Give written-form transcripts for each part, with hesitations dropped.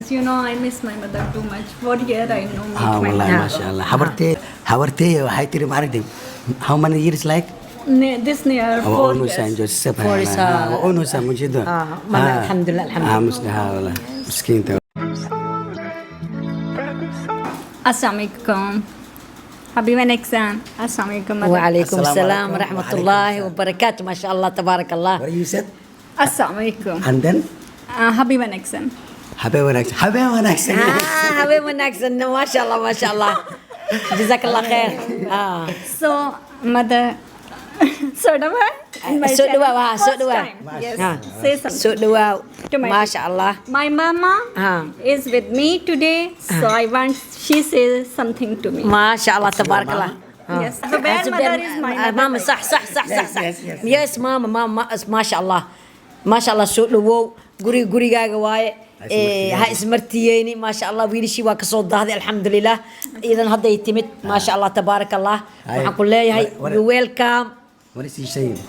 You know, I miss my mother too much. For here, I know meet my والله mother. ما شاء الله حبرتي وهاي تري معرضي how many years like This near 4 years. ونوسا مجد الحمد لله الحمد لله مسلها والله مسكين Assalamualaikum. حبيبة نكسان. Assalamualaikum. وعليكم السلام ورحمة الله وبركاته ما شاء الله تبارك الله. What you said? Assalamualaikum. And then? حبيبة نكسان. حبيبة نكسن حبيبة نكسن ما شاء الله ما شاء الله. جزاك الله خير. So, mother. Sodwa. Yes. Say something. ما شاء الله. My mama is with me today, so I want she says something to me. ما شاء الله تبارك الله. Yes. The bad mother is my mother. ماما صح Yes ماما ما شاء الله ما شاء الله سوق لو gurigaaga waaye ha ismartiyeyni ma sha Allah wiilashii waa ka soo daahday alxamdulillah idan hadday timid ma sha Allah tabarakallah waxaan ku leeyahay you welcome. What is she saying?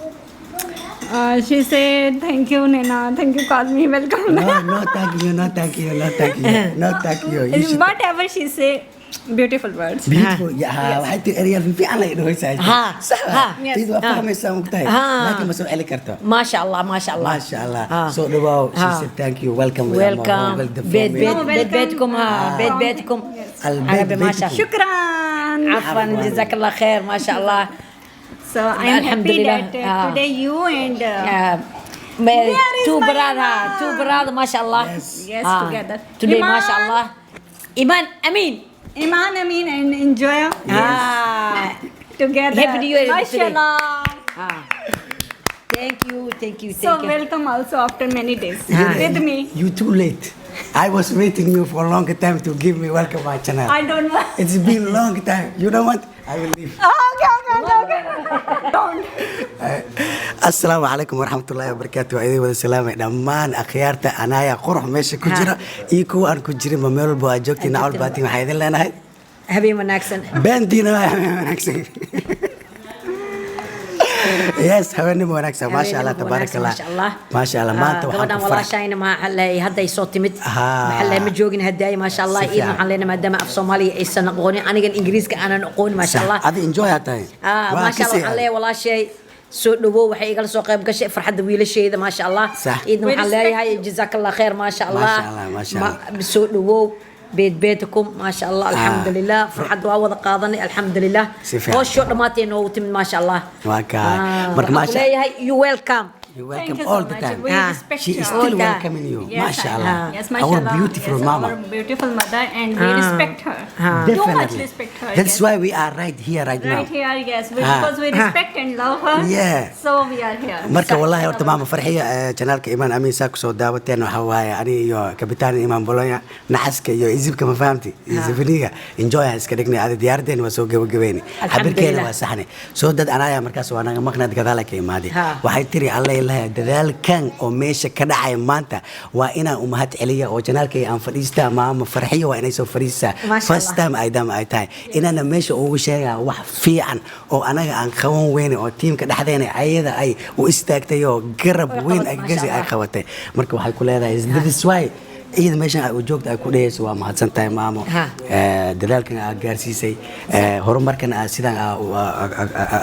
She said thank you Nena, thank you, call me welcome. No thank you. You should... Whatever she say, beautiful words. Beautiful. waxay tii ereyal fiican la idhooysaa sax tii waa fahmaysaa mugtahay laakiin ma soo celi karto ما شاء الله ما شاء الله ما شاء الله so dhawow she said thank you welcome بيتكم بيتكم البيت ما شاء الله شكرا عفوا جزاك الله خير ما شاء الله. So I am happy that today you and two brother ما شاء الله yes together today ما شاء الله Iman Amin and enjoy together. Happy New Year Mashallah. Thank you. So welcome also after many days with me. You too late. I was waiting you for a long time to give me welcome my channel. I don't want. It's been a long time. You know what? I will leave. Okay. Don't. السلام عليكم ورحمة الله وبركاته. أيدي والسلام دمان أخيارته أنا يا قرح ماشي كجرا إيكو أن كجري ممر بواجوكتي نعول باتي محيدين لنا هاي. حبيبي ناكسن. بنتينا ناكسن. Yes, هوني موناكسن ما شاء الله تبارك الله. ما شاء الله ما أنت وحنا والله شاينا ما حلا هدا يصوت مت محل مجوجين هداي ما شاء الله إيه محلنا ما دام في صومالي إيش نقولي أنا كان إنجليز كأنا نقول ما شاء الله. هذا enjoy هاتاي. ما شاء الله عليه والله شيء. سود لو وحي قال سوق قيم كشيء فرحة ويل الشيء ما شاء الله إذا محلي هاي جزاك الله خير ما شاء الله ما شاء الله بسود لو بيتكم ما شاء الله الحمد لله فرحة وعوض قاضني الحمد لله وشو ما تينو تم ما شاء الله ما شاء الله you welcome. You welcome all the time. She is still welcoming you. Yes, MashaAllah. Yes, MashaAllah. Our beautiful mama. Our beautiful mother, and we respect her. Definitely. Too much respect her. That's why we are right here, right now. Right here, yes. Because we respect and love her. Yeah. So we are here. marka wallahi horta mama Farxiyo channelka Iman Amin saa ku soo daawateen waxa waaye ani iyo kabitaan Iman Bolonya naxaska iyo izibka ma fahamti izibniga enjoy iska dhignay aad diyaardeen waa soo gabagabeeyay xabirkeena waa saxne soo dad anaya markaas waa naga maqnaad gadaal ka imaadi waxay tiri Allah ilaahay dadaalkan oo meesha ka dhacay maanta waa inaan u mahad celiya oo channelka aan fadhiista mama Farxiyo waa inay soo fadhiisa first time ay tahay inaan meesha ugu sheegaa wax fiican oo anaga aan qaban weyn oo teamka dhaxdeena ayada ay u istaagtay oo garab weyn ay gasay ay qabatay marka waxay ku leedahay this why iyada meeshan ay u joogto ay ku dhehayso waa mahadsantahay maamo dadaalkan aad gaarsiisay horumarkan aad sidaan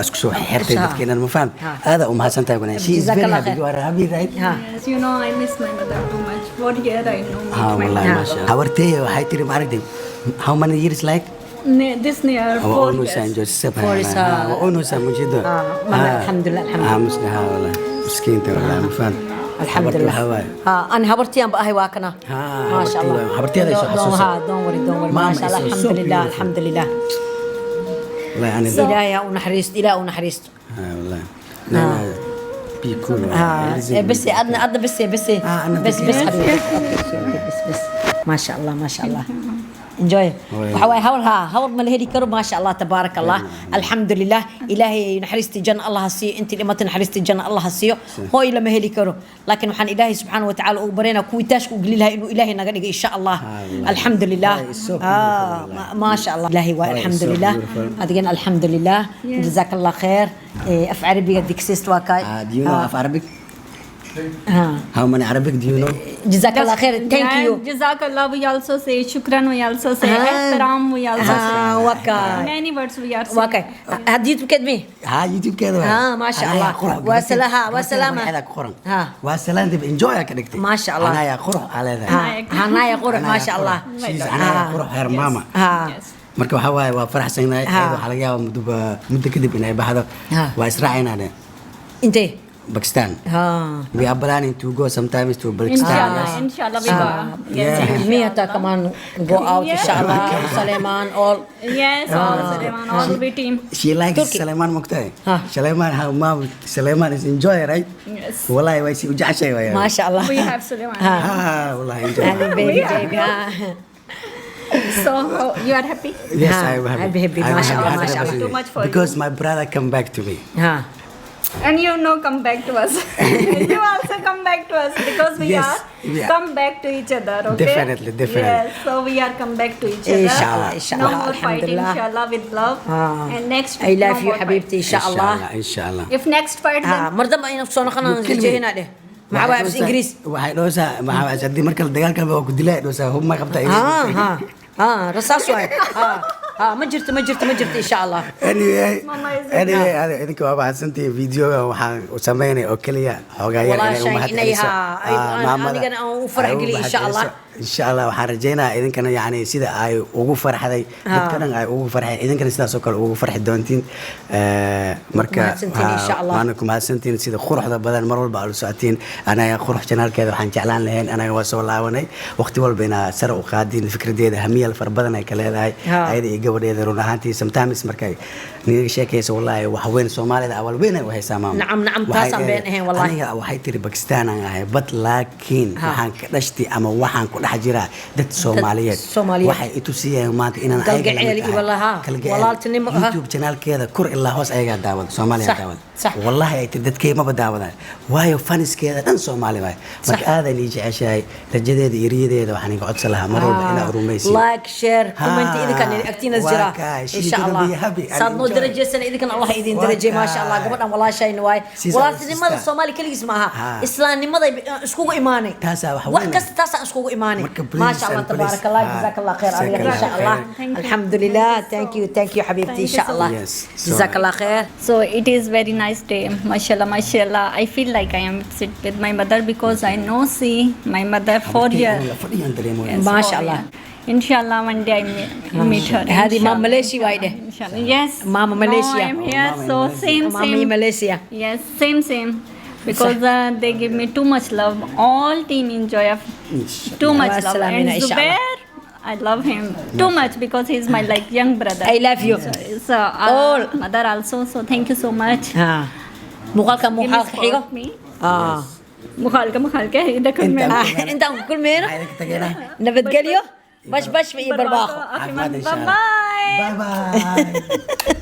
isku soo xirtay dadkeena ma faham aad u mahadsantahay wana she is very happy you are happy right Yes, you know I miss my mother too much. For here I know meet my wallahi mother. mashallah habartay waxay tiri maaragtay how many years like This near 4 years. ونوسا مجد الحمد لله مسلها والله مسكين والله ما فهمت الحمد لله أنا هبرتي أنا بقى واكنا ما شاء الله هبرتي هذا شو حسوس دون وري ما شاء الله الحمد لله والله يعني إلهي ونحرست والله لا بيكون بس أدنى بس حبيبي بس ما شاء الله enjoy وحواي هور ما لهدي كرو ما شاء الله تبارك الله الحمد لله إلهي نحرستي جن الله هسي أنت لما تنحرستي جن الله هسي هو لما هدي كرو لكن وحن إلهي سبحانه وتعالى وبرينا كويتاش وقليلها إنه إلهي نقدر إن شاء الله الحمد لله ما شاء الله إلهي والحمد لله أدينا الحمد لله جزاك الله خير أف عربي قدك سيست واكاي do you know of Arabic How many Arabic do you know? جزاك الله خير. Thank Yeah, you. Jazakallah, we also say shukran, we also say ihtaram, we also say وكا many words we are saying. وكا هديت بكدمي. ها يوتيوب كده ما شاء الله. وسلها وسلامة. ها. وسلام تبي enjoy كدكتي ما شاء الله. أنا يا قرح على ذا هنا يا قرح ما شاء الله. أنا يا قرح هير ماما Yes. marka waxa waaye waa faraxsanahay ayadoo waxa laga yaabaa muddo kadib inay baxdo waa israacinaa انت Pakistan ها we are planning to go sometimes to Pakistan Inshallah, we go. Yes, Yeah. ميتا كمان go out ان شاء الله. سليمان all. yes, all Suleiman, all the team. she likes Turkey. Sulaiman Mukhtar Sulaiman her mom Sulaiman is enjoy right Yes. wallahi way si ujacay way ما شاء الله. We have Suleiman. wallahi enjoy baby baby ها. So, you are happy? yes Ah, I am happy, happy. I'm Masha Allah, happy Masha Allah. Too much for because my brother come back to me ها. And you know, come back to us. You also come back to us because we Yes, are we are. come back to each other. Okay? Definitely, definitely. Yes, so we are come back to each other. Inshallah, No inshallah, more fighting, alhamdulillah. inshallah, with love. Ah. And next I week, love no you more حبيبتي إن شاء الله. inshallah fight. If next fight, ها then مرضى ما ينفسون خلنا نجي هنا ده. مع واحد إنجليز. waxay dhoosaa maxaa hadii marka la dagaalka waa ku dilay dhoosaa hub ma qabta ها رصاص واحد. ها ما جرت إن شاء الله. anyway idinka waa baxsantii videoga waxaan u sameynay oo kaliya xoogaa yar والله inay u شيء mahadceliso إنها أنا كنا أوفر قلي إن شاء الله. insha allah waxaan rajaynayaa idinkana yani sida ay ugu farxday dadka dhan ay ugu farxay idinkana sidaas oo kale ugu farxi doontiin marka mahadsantiin insha Allah. waana ku mahadsantiin sida quruxda badan mar walba aad u socotiin anaga qurux janaalkeeda waxaan jeclaan lahayn anaga waa soo laabanay waqti walba inaa sare u qaadiin fikradeeda hamiyal far badan ay ka leedahay ayada iyo gabadheeda run ahaantii sometimes markay niga sheekaysa wallahi wax weyn Soomaalida awal weyn ay u haysaa maama نعم تاسم بين إيه والله. aniga waxay tiri Pakistan aan ahay but laakiin waxaan ka dhashtay ama waxaan ku dhex jiraa dad Soomaaliyeed Soomaaliyeed. waxay i tusiyeen maanta inaan Kalgacayl iyo wallaha. Walaaltinimo, ha. YouTube channelkeeda kor ilaa hoos ayaga daawada Soomaaliya صح، daawada صح. wallahi ay tiri dadkay ma badaawadaan waayo faniskeeda dhan Soomaali waay marka aadan ii jeceshahay rajadeeda iyo riyadeeda waxaan iga codsan lahaa mar walba inaa rumaysiin لايك شير كومنت إذا كان أكتينا الزرا واكاي، إن she's شاء gonna الله be happy and صادنو enjoy. درجة سنة إذا كان الله يدين درجة ما شاء الله واكاي. قبل والله شيء نواي She's والله our تنمى sister. الصومالي كل اسمها ها. إسلام نمى اسكوكو إيماني تاسع وحوينا. وحكست تاسع اسكوكو إيماني مركب ما please شاء الله and please. تبارك الله ها. جزاك الله خير جزاك عليك إن الله شاء خير. الله Thank you. الحمد لله thank you حبيبتي إن شاء الله Yes. جزاك الله خير So it is very nice day. Mashallah, mashallah. I feel like I am sit with my mother because I know see my mother for years. fadhiyan dareemoyaa Yes, ما for شاء الله. years. Inshallah, one day I meet her. هذه مام Inshallah. ماليشي وايدة Inshallah. Yes. Mama Malaysia. No, I'm here. Mama So Malaysia. same, مامي same. ماليزيا Yes, same. Because they give me too much love. All team enjoy too much love. Wassalamina, And inshallah. Zubair, I love him too much because he's my like young brother. I love you. So All. mother also. So thank you so much. ها مقالك Give me مقال support حقيقة me. مخالكة إذا كنت انت كل مينا ayda ka tagayna نبت قليو باش في برباخو أخي عفوا إن شاء الله. باي bye bye